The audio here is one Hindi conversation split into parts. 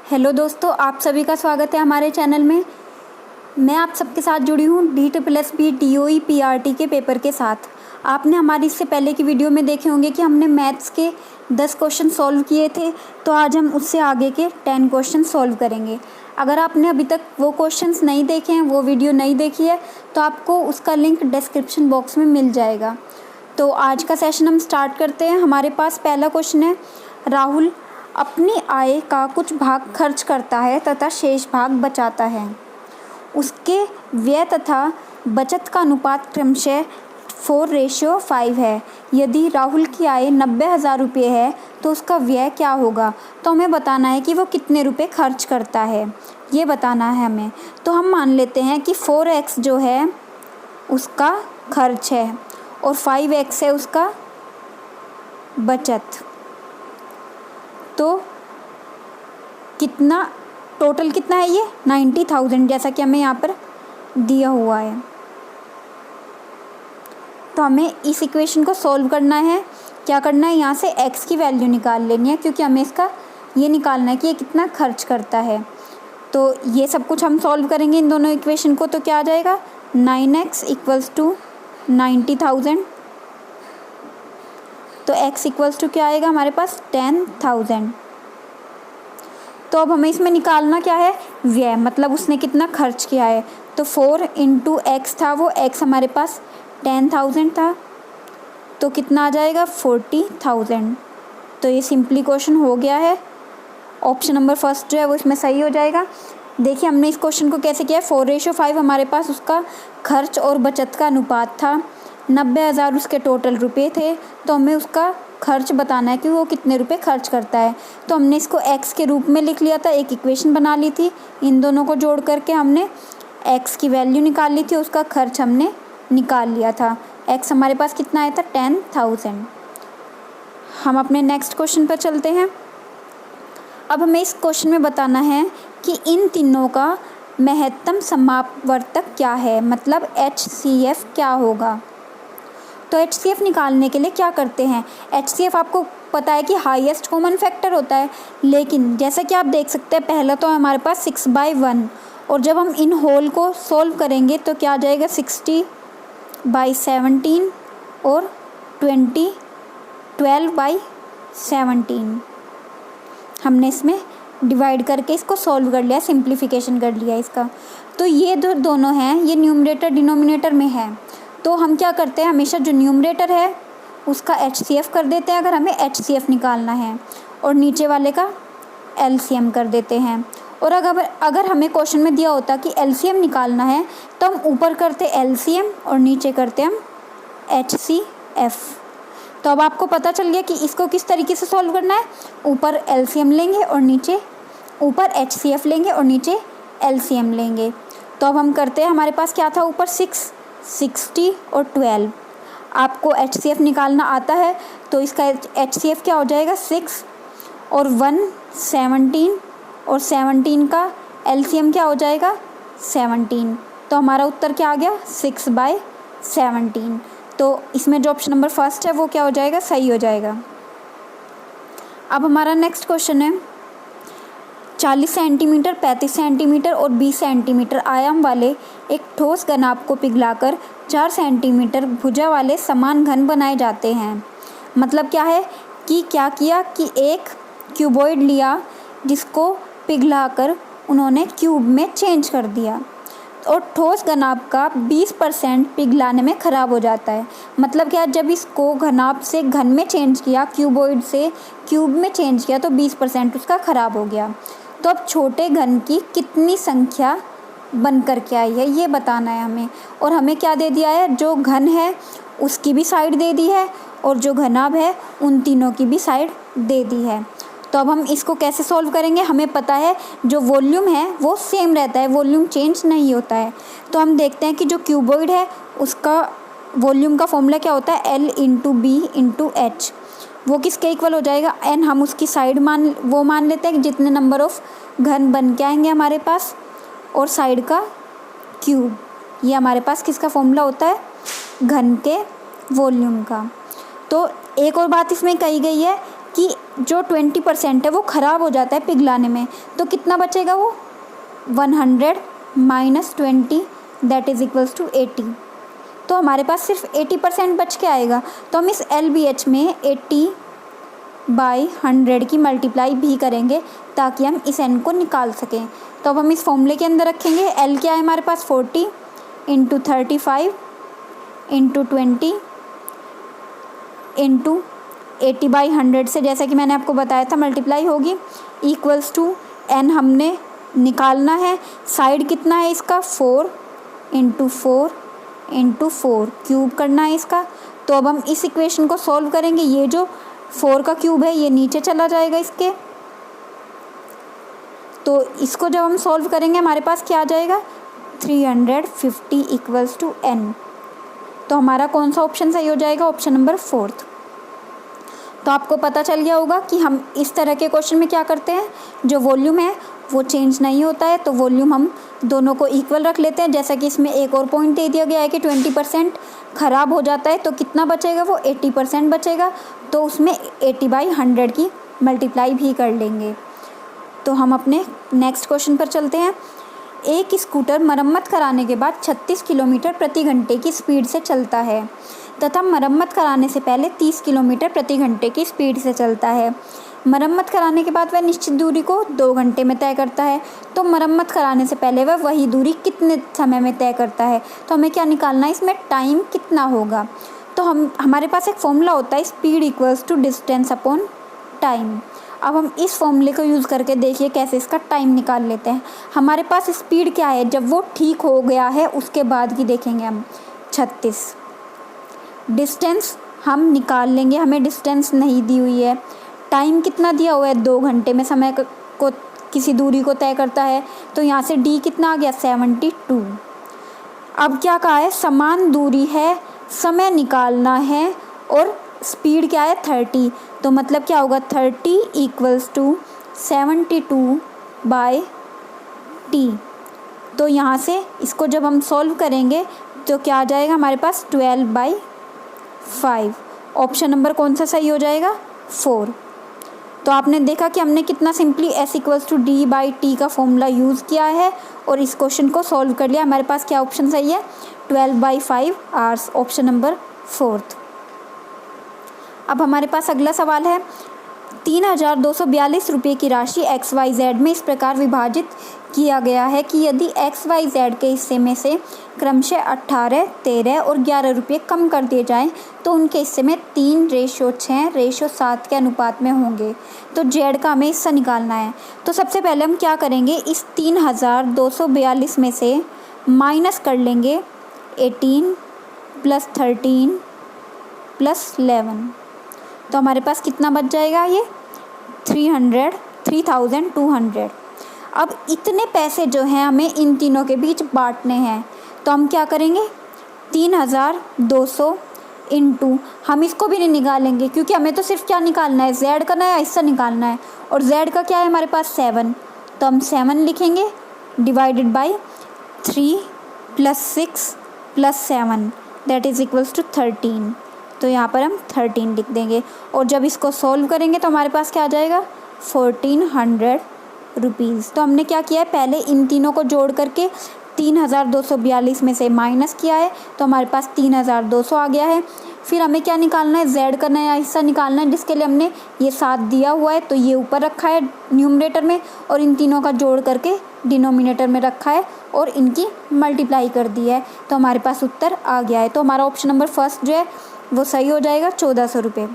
हेलो दोस्तों, आप सभी का स्वागत है हमारे चैनल में। मैं आप सबके साथ जुड़ी हूँ DSSB DOE PRT के पेपर के साथ। आपने हमारी इससे पहले की वीडियो में देखे होंगे कि हमने मैथ्स के 10 क्वेश्चन सॉल्व किए थे, तो आज हम उससे आगे के 10 क्वेश्चन सॉल्व करेंगे। अगर आपने अभी तक वो क्वेश्चंस नहीं देखे हैं, वो वीडियो नहीं देखी है, तो आपको उसका लिंक डिस्क्रिप्शन बॉक्स में मिल जाएगा। तो आज का सेशन हम स्टार्ट करते हैं। हमारे पास पहला क्वेश्चन है, राहुल अपनी आय का कुछ भाग खर्च करता है तथा शेष भाग बचाता है। उसके व्यय तथा बचत का अनुपात क्रमशः 4:5 है। यदि राहुल की आय 90,000 रुपये है तो उसका व्यय क्या होगा? तो हमें बताना है कि वो कितने रुपए खर्च करता है, ये बताना है हमें। तो हम मान लेते हैं कि 4x जो है उसका खर्च है और 5x है उसका बचत। तो कितना टोटल कितना है? ये 90,000, जैसा कि हमें यहाँ पर दिया हुआ है। तो हमें इस इक्वेशन को सॉल्व करना है। क्या करना है? यहाँ से x की वैल्यू निकाल लेनी है, क्योंकि हमें इसका ये निकालना है कि ये कितना खर्च करता है। तो ये सब कुछ हम सॉल्व करेंगे इन दोनों इक्वेशन को। तो क्या आ जाएगा? 9x = 90,000। तो x = क्या आएगा हमारे पास? 10,000। तो अब हमें इसमें निकालना क्या है? व्यय, मतलब उसने कितना खर्च किया है। तो 4 × x था, वो x हमारे पास 10,000 था, तो कितना आ जाएगा? 40,000। तो ये सिंपली क्वेश्चन हो गया है। ऑप्शन नंबर फर्स्ट जो है वो इसमें सही हो जाएगा। देखिए हमने इस क्वेश्चन को कैसे किया है। 4:5 हमारे पास उसका खर्च और बचत का अनुपात था। 90,000 उसके टोटल रुपए थे, तो हमें उसका खर्च बताना है कि वो कितने रुपए खर्च करता है। तो हमने इसको x के रूप में लिख लिया था, एक इक्वेशन बना ली थी। इन दोनों को जोड़ करके हमने x की वैल्यू निकाल ली थी, उसका खर्च हमने निकाल लिया था। x हमारे पास कितना आया था? 10,000। हम अपने नेक्स्ट क्वेश्चन पर चलते हैं। अब हमें इस क्वेश्चन में बताना है कि इन तीनों का महत्तम समापवर्तक क्या है, मतलब HCF क्या होगा। तो HCF निकालने के लिए क्या करते हैं? HCF आपको पता है कि हाईएस्ट कॉमन फैक्टर होता है, लेकिन जैसा कि आप देख सकते हैं पहला तो हमारे पास 6/1, और जब हम इन होल को सोल्व करेंगे तो क्या आ जाएगा? 60/17 और 12/17। हमने इसमें डिवाइड करके इसको सॉल्व कर लिया, सिंप्लीफिकेशन कर लिया इसका। तो ये दोनों हैं, ये न्यूमरेटर डिनोमिनेटर में है। तो हम क्या करते हैं, हमेशा जो न्यूमरेटर है उसका HCF कर देते हैं अगर हमें HCF निकालना है, और नीचे वाले का LCM कर देते हैं। और अगर हमें क्वेश्चन में दिया होता कि LCM निकालना है तो हम ऊपर करते LCM और नीचे करते हम HCF। तो अब आपको पता चल गया कि इसको किस तरीके से सॉल्व करना है। ऊपर LCM लेंगे और नीचे, ऊपर HCF लेंगे और नीचे LCM लेंगे। तो अब हम करते हैं, हमारे पास क्या था? ऊपर 6, 60 और 12। आपको HCF निकालना आता है तो इसका HCF क्या हो जाएगा? 6 और 1 17, और 17 का LCM क्या हो जाएगा? 17। तो हमारा उत्तर क्या आ गया? 6/17। तो इसमें जो ऑप्शन नंबर फर्स्ट है वो क्या हो जाएगा? सही हो जाएगा। अब हमारा नेक्स्ट क्वेश्चन है, 40 सेंटीमीटर, 35 सेंटीमीटर और 20 सेंटीमीटर आयाम वाले एक ठोस घनाभ को पिघलाकर 4 सेंटीमीटर भुजा वाले समान घन बनाए जाते हैं। मतलब क्या है कि क्या किया कि एक क्यूबॉइड लिया जिसको पिघलाकर उन्होंने क्यूब में चेंज कर दिया, और ठोस घनाभ का 20% पिघलाने में ख़राब हो जाता है। मतलब क्या, जब इसको घनाभ से घन में चेंज किया, क्यूबॉइड से क्यूब में चेंज किया, तो 20% उसका ख़राब हो गया। तो अब छोटे घन की कितनी संख्या बन कर के आई है ये बताना है हमें। और हमें क्या दे दिया है? जो घन है उसकी भी साइड दे दी है, और जो घनाभ है उन तीनों की भी साइड दे दी है। तो अब हम इसको कैसे सॉल्व करेंगे? हमें पता है जो वॉल्यूम है वो सेम रहता है, वॉल्यूम चेंज नहीं होता है। तो हम देखते हैं कि जो क्यूबॉइड है उसका वॉल्यूम का फॉर्मूला क्या होता है? L × B × H। वो किसके इक्वल हो जाएगा? n। हम उसकी साइड मान लेते हैं कि जितने नंबर ऑफ घन बन के आएंगे हमारे पास, और साइड का क्यूब। ये हमारे पास किसका फॉर्मूला होता है? घन के वॉल्यूम का। तो एक और बात इसमें कही गई है कि जो 20% है वो ख़राब हो जाता है पिघलाने में, तो कितना बचेगा वो 100 minus 20 that is equals to 80। तो हमारे पास सिर्फ 80% बच के आएगा। तो हम इस LBH में 80/100 की मल्टीप्लाई भी करेंगे ताकि हम इस n को निकाल सकें। तो अब हम इस फॉर्मूले के अंदर रखेंगे, L क्या है हमारे पास 40 × 35 × 20 × 80/100 से, जैसा कि मैंने आपको बताया था, मल्टीप्लाई होगी इक्वल्स टू n हमने निकालना है। साइड कितना है इसका 4 × 4 × 4 क्यूब करना है इसका। तो अब हम इस इक्वेशन को सॉल्व करेंगे। ये जो 4 का क्यूब है ये नीचे चला जाएगा इसके, तो इसको जब हम सॉल्व करेंगे हमारे पास क्या आ जाएगा 350 इक्वल्स टू n। तो हमारा कौन सा ऑप्शन सही हो जाएगा, ऑप्शन नंबर 4। तो आपको पता चल गया होगा कि हम इस तरह के क्वेश्चन में क्या करते हैं, जो वॉल्यूम है वो चेंज नहीं होता है तो वॉल्यूम हम दोनों को इक्वल रख लेते हैं। जैसा कि इसमें एक और पॉइंट दे दिया गया है कि 20% ख़राब हो जाता है तो कितना बचेगा, वो 80% बचेगा। तो उसमें 80/100 की मल्टीप्लाई भी कर लेंगे। तो हम अपने नेक्स्ट क्वेश्चन पर चलते हैं। एक स्कूटर मरम्मत कराने के बाद 36 किलोमीटर प्रति घंटे की स्पीड से चलता है तथा मरम्मत कराने से पहले 30 किलोमीटर प्रति घंटे की स्पीड से चलता है। मरम्मत कराने के बाद वह निश्चित दूरी को 2 घंटे में तय करता है, तो मरम्मत कराने से पहले वह वही दूरी कितने समय में तय करता है। तो हमें क्या निकालना है, इसमें टाइम कितना होगा। तो हमारे पास एक फॉर्मूला होता है speed equals to distance upon time. अब हम इस फॉर्मूले को यूज़ करके देखिए कैसे इसका टाइम निकाल लेते हैं। हमारे पास स्पीड क्या है, जब वो ठीक हो गया है उसके बाद की देखेंगे हम 36। डिस्टेंस हम निकाल लेंगे, हमें डिस्टेंस नहीं दी हुई है। टाइम कितना दिया हुआ है, 2 घंटे में समय को किसी दूरी को तय करता है, तो यहाँ से d कितना आ गया 72। अब क्या कहा है, समान दूरी है, समय निकालना है और स्पीड क्या है 30। तो मतलब क्या होगा 30 इक्वल्स टू 72/t। तो यहाँ से इसको जब हम सॉल्व करेंगे तो क्या आ जाएगा हमारे पास 12/5। ऑप्शन नंबर कौन सा सही हो जाएगा 4। तो आपने देखा कि हमने कितना simply s equals to d/t का फॉर्मूला यूज़ किया है और इस क्वेश्चन को सॉल्व कर लिया। हमारे पास क्या ऑप्शन सही है 12/5 आवर्स, ऑप्शन नंबर 4। अब हमारे पास अगला सवाल है 3242 रुपये की राशि XYZ में इस प्रकार विभाजित किया गया है कि यदि XYZ के हिस्से में से क्रमशः 18, 13 और 11 रुपये कम कर दिए जाएं तो उनके हिस्से में 3:6:7 के अनुपात में होंगे। तो Z का हमें हिस्सा निकालना है। तो सबसे पहले हम क्या करेंगे, इस 3242 में से माइनस कर लेंगे 18 + 13 + 11। तो हमारे पास कितना बच जाएगा, ये 3200। अब इतने पैसे जो हैं हमें इन तीनों के बीच बांटने हैं, तो हम क्या करेंगे 3200 इंटू, हम इसको भी नहीं निकालेंगे क्योंकि हमें तो सिर्फ क्या निकालना है, Z का नया हिस्सा निकालना है और Z का क्या है हमारे पास 7। तो हम 7 लिखेंगे divided by 3 + 6 + 7 that is equals to 13। तो यहाँ पर हम 13 लिख देंगे और जब इसको सॉल्व करेंगे तो हमारे पास क्या आ जाएगा 1400 रुपीज़। तो हमने क्या किया है, पहले इन तीनों को जोड़ करके 3242 में से माइनस किया है तो हमारे पास 3200 आ गया है। फिर हमें क्या निकालना है, Z का नया हिस्सा निकालना है जिसके लिए हमने ये 7 दिया हुआ है तो ये ऊपर रखा है न्यूमरेटर में और इन तीनों का जोड़ करके डिनोमिनेटर में रखा है और इनकी मल्टीप्लाई कर दी है। तो हमारे पास उत्तर आ गया है। तो हमारा ऑप्शन नंबर फर्स्ट जो है वो सही हो जाएगा 1400 रुपये।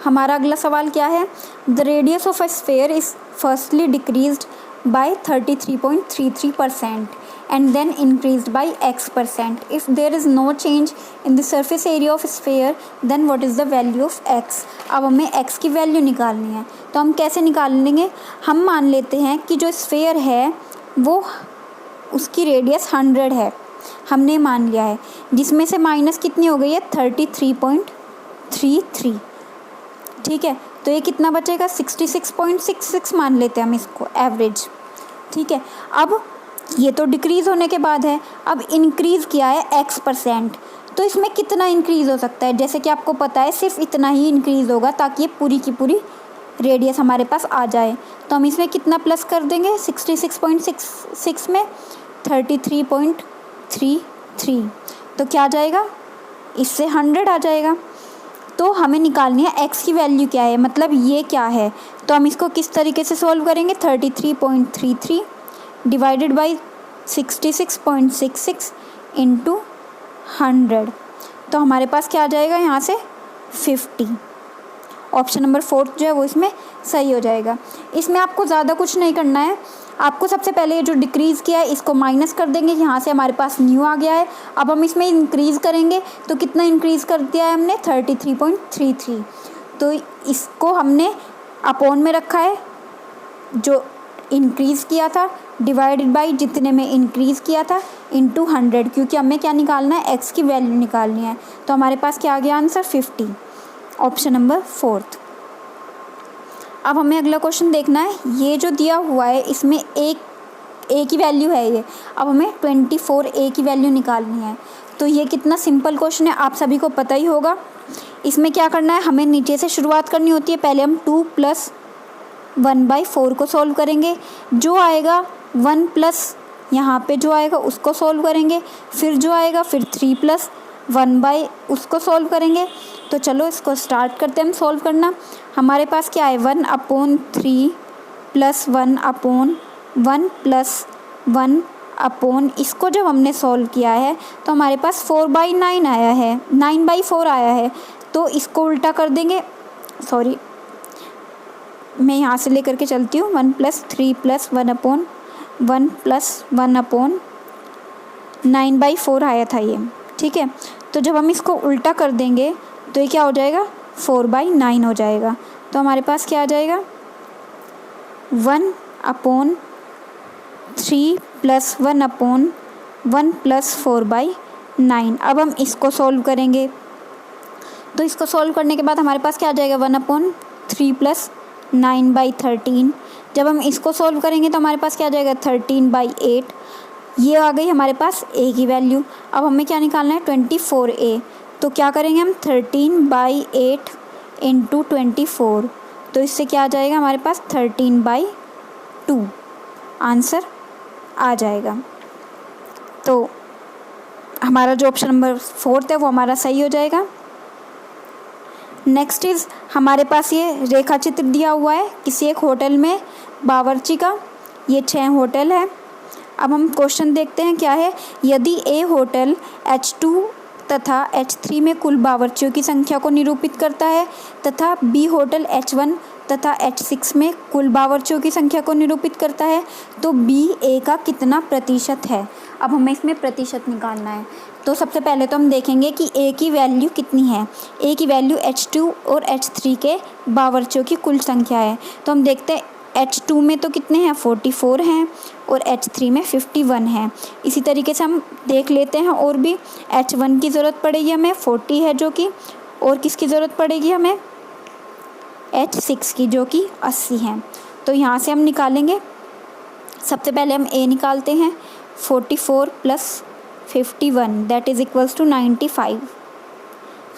हमारा अगला सवाल क्या है, the radius of a sphere is firstly decreased bye 33.33% and then increased by x%. If there is no change in the surface area of sphere, then what is the value of x? अब हमें x की वैल्यू निकालनी है। तो हम कैसे निकाल लेंगे, हम मान लेते हैं कि जो स्फेयर है वो उसकी रेडियस 100 है, हमने मान लिया है, जिसमें से माइनस कितनी हो गई है 33.33। ठीक है, तो ये कितना बचेगा 66.66 मान लेते हैं हम इसको एवरेज। ठीक है, अब ये तो डिक्रीज़ होने के बाद है, अब इंक्रीज़ किया है x%। तो इसमें कितना इंक्रीज़ हो सकता है, जैसे कि आपको पता है सिर्फ इतना ही इंक्रीज़ होगा ताकि ये पूरी की पूरी रेडियस हमारे पास आ जाए। तो हम इसमें कितना प्लस कर देंगे, 66.66 में 33.33, तो क्या आ जाएगा, इससे 100 आ जाएगा। तो हमें निकालनी है x की वैल्यू क्या है, मतलब ये क्या है। तो हम इसको किस तरीके से सॉल्व करेंगे, 33.33 डिवाइडेड बाई 66.66 इंटू 100, तो हमारे पास क्या आ जाएगा यहाँ से 50। ऑप्शन नंबर 4 जो है वो इसमें सही हो जाएगा। इसमें आपको ज़्यादा कुछ नहीं करना है, आपको सबसे पहले ये जो डिक्रीज़ किया है इसको माइनस कर देंगे, यहाँ से हमारे पास न्यू आ गया है। अब हम इसमें इंक्रीज़ करेंगे, तो कितना इंक्रीज़ कर दिया है हमने, 33.33, तो इसको हमने अपॉन में रखा है जो इंक्रीज़ किया था, डिवाइडेड बाई जितने में इंक्रीज़ किया था इंटू 100, क्योंकि हमें क्या निकालना है, x की वैल्यू निकालनी है। तो हमारे पास क्या आ गया आंसर, 50, ऑप्शन नंबर 4। अब हमें अगला क्वेश्चन देखना है, ये जो दिया हुआ है इसमें एक a की वैल्यू है ये, अब हमें 24a की वैल्यू निकालनी है। तो ये कितना सिंपल क्वेश्चन है, आप सभी को पता ही होगा। इसमें क्या करना है, हमें नीचे से शुरुआत करनी होती है। पहले हम 2 + 1/4 को सॉल्व करेंगे, जो आएगा 1 प्लस यहाँ पे जो आएगा उसको सॉल्व करेंगे, फिर जो आएगा फिर 3 + 1/, उसको सॉल्व करेंगे। तो चलो इसको स्टार्ट करते हैं हम सॉल्व करना। हमारे पास क्या है, 1/3 + 1/1 + 1/, इसको जब हमने सॉल्व किया है तो हमारे पास 4/9 आया है, 9/4 आया है। तो इसको उल्टा कर देंगे, सॉरी मैं यहाँ से लेकर के चलती हूँ, 1 + 3 + 1/1 + 1/9/4 आया था ये, ठीक है। तो जब हम इसको उल्टा कर देंगे तो ये क्या हो जाएगा, 4/9 हो जाएगा। तो हमारे पास क्या आ जाएगा, 1/3 + 1/1 + 4/9। अब हम इसको सॉल्व करेंगे, तो इसको सॉल्व करने के बाद हमारे पास क्या आ जाएगा, 1/3 + 9/13। जब हम इसको सॉल्व करेंगे तो हमारे पास क्या आ जाएगा, 13/8। ये आ गई हमारे पास a की वैल्यू। अब हमें क्या निकालना है, 24a। तो क्या करेंगे हम, 13/8 इंटू 24, तो इससे क्या आ जाएगा हमारे पास 13/2 आंसर आ जाएगा। तो हमारा जो ऑप्शन नंबर 4 है वो हमारा सही हो जाएगा। नेक्स्ट इज़, हमारे पास ये रेखा चित्र दिया हुआ है किसी एक होटल में बावर्ची का, ये 6 होटल है। अब हम क्वेश्चन देखते हैं क्या है, यदि ए होटल H2 तथा H3 में कुल बावर्चियों की संख्या को निरूपित करता है तथा बी होटल H1 तथा H6 में कुल बावर्चियों की संख्या को निरूपित करता है, तो बी ए का कितना प्रतिशत है। अब हमें इसमें प्रतिशत निकालना है। तो सबसे पहले तो हम देखेंगे कि ए की वैल्यू कितनी है। ए की वैल्यू H2 और H3 के बावर्चियों की कुल संख्या है। तो हम देखते हैं H2 में तो कितने हैं, 44 हैं, और H3 में 51 हैं। इसी तरीके से हम देख लेते हैं और भी, H1 की ज़रूरत पड़ेगी हमें 40 है जो कि, और किसकी ज़रूरत पड़ेगी हमें, H6 की जो कि 80 हैं। तो यहाँ से हम निकालेंगे, सबसे पहले हम A निकालते हैं, 44 + 51 दैट इज़ इक्वल्स टू 95,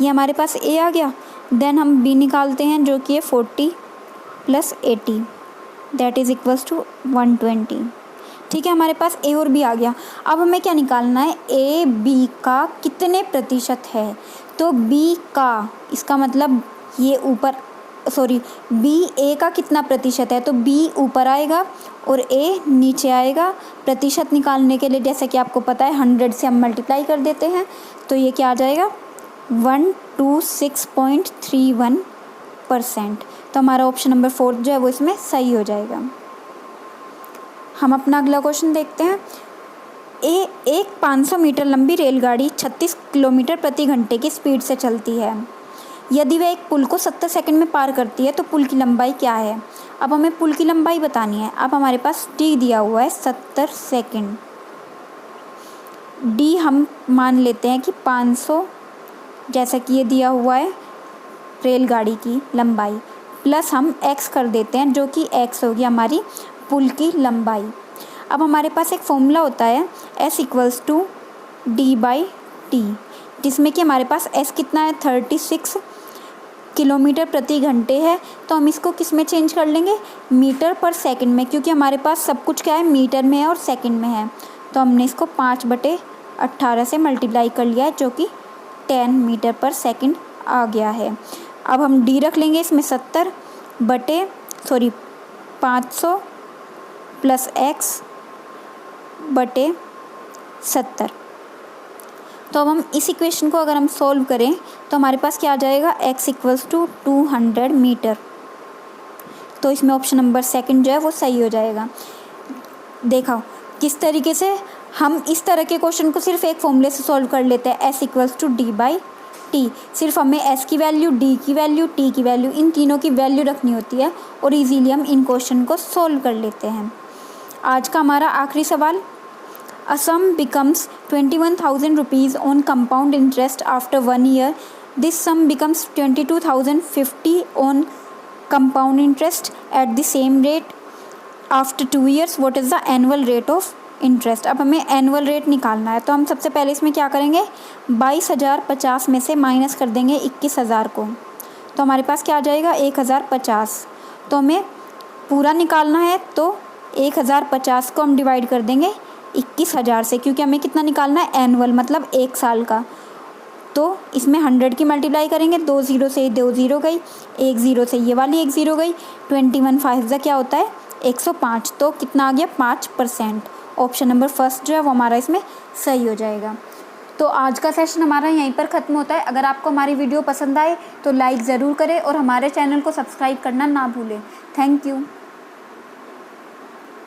ये हमारे पास A आ गया। देन हम B निकालते हैं जो कि है 40 + 80 दैट इज़ इक्वल्स टू 120, ठीक है, हमारे पास A और B आ गया। अब हमें क्या निकालना है, A B का कितने प्रतिशत है। तो B का, इसका मतलब ये ऊपर, सॉरी B A का कितना प्रतिशत है, तो B ऊपर आएगा और A नीचे आएगा। प्रतिशत निकालने के लिए जैसे कि आपको पता है 100 से हम मल्टीप्लाई कर देते हैं, तो ये क्या आ जाएगा, 126.31%। तो हमारा ऑप्शन नंबर 4 जो है वो इसमें सही हो जाएगा। हम अपना अगला क्वेश्चन देखते हैं। एक 500 मीटर लंबी रेलगाड़ी 36 किलोमीटर प्रति घंटे की स्पीड से चलती है। यदि वह एक पुल को 70 सेकंड में पार करती है तो पुल की लंबाई क्या है। अब हमें पुल की लंबाई बतानी है। अब हमारे पास टी दिया हुआ है 70 सेकंड, डी हम मान लेते हैं कि 500, जैसा कि ये दिया हुआ है रेलगाड़ी की लंबाई, प्लस हम एक्स कर देते हैं जो कि एक्स होगी हमारी पुल की लंबाई। अब हमारे पास एक फॉर्मूला होता है S = D/T, जिसमें कि हमारे पास s कितना है 36 किलोमीटर प्रति घंटे है। तो हम इसको किस में चेंज कर लेंगे, मीटर पर सेकंड में, क्योंकि हमारे पास सब कुछ क्या है मीटर में है और सेकंड में है। तो हमने इसको 5/18 से मल्टीप्लाई कर लिया है, जो कि 10 मीटर पर सेकंड आ गया है। अब हम d रख लेंगे इसमें 500 प्लस x/70। तो अब हम इस इक्वेशन को अगर हम सॉल्व करें तो हमारे पास क्या आ जाएगा, x = 200 मीटर। तो इसमें ऑप्शन नंबर सेकंड जो है वो सही हो जाएगा। देखा किस तरीके से हम इस तरह के क्वेश्चन को सिर्फ एक फॉर्मूले से सॉल्व कर लेते हैं, s = d/t। सिर्फ हमें s की वैल्यू, d की वैल्यू, t की वैल्यू, इन तीनों की वैल्यू रखनी होती है और इजीली हम इन क्वेश्चन को सॉल्व कर लेते हैं। आज का हमारा आखिरी सवाल, A sum becomes 21,000 rupees on compound interest after 1 year. This sum becomes 22,050 on compound interest at the same rate after 2 years. What is the annual rate of interest? अब हमें एनुअल रेट निकालना है। तो हम सबसे पहले इसमें क्या करेंगे, 22,050 में से माइनस कर देंगे 21,000 को। तो हमारे पास क्या आ जाएगा, 1,050। तो हमें पूरा निकालना है तो 1,050 को हम डिवाइड कर देंगे 21,000 से, क्योंकि हमें कितना निकालना है, एनुअल मतलब 1 साल का। तो इसमें 100 की मल्टीप्लाई करेंगे, 2 0 से 2 0 गई, 1 0 से ये वाली 1 0 गई, 21 5 क्या होता है 105। तो कितना आ गया 5%। ऑप्शन नंबर फर्स्ट जो है वो हमारा इसमें सही हो जाएगा। तो आज का सेशन हमारा यहीं पर ख़त्म होता है। अगर आपको हमारी वीडियो पसंद आए तो लाइक ज़रूर करें और हमारे चैनल को सब्सक्राइब करना ना भूलें। Thank you.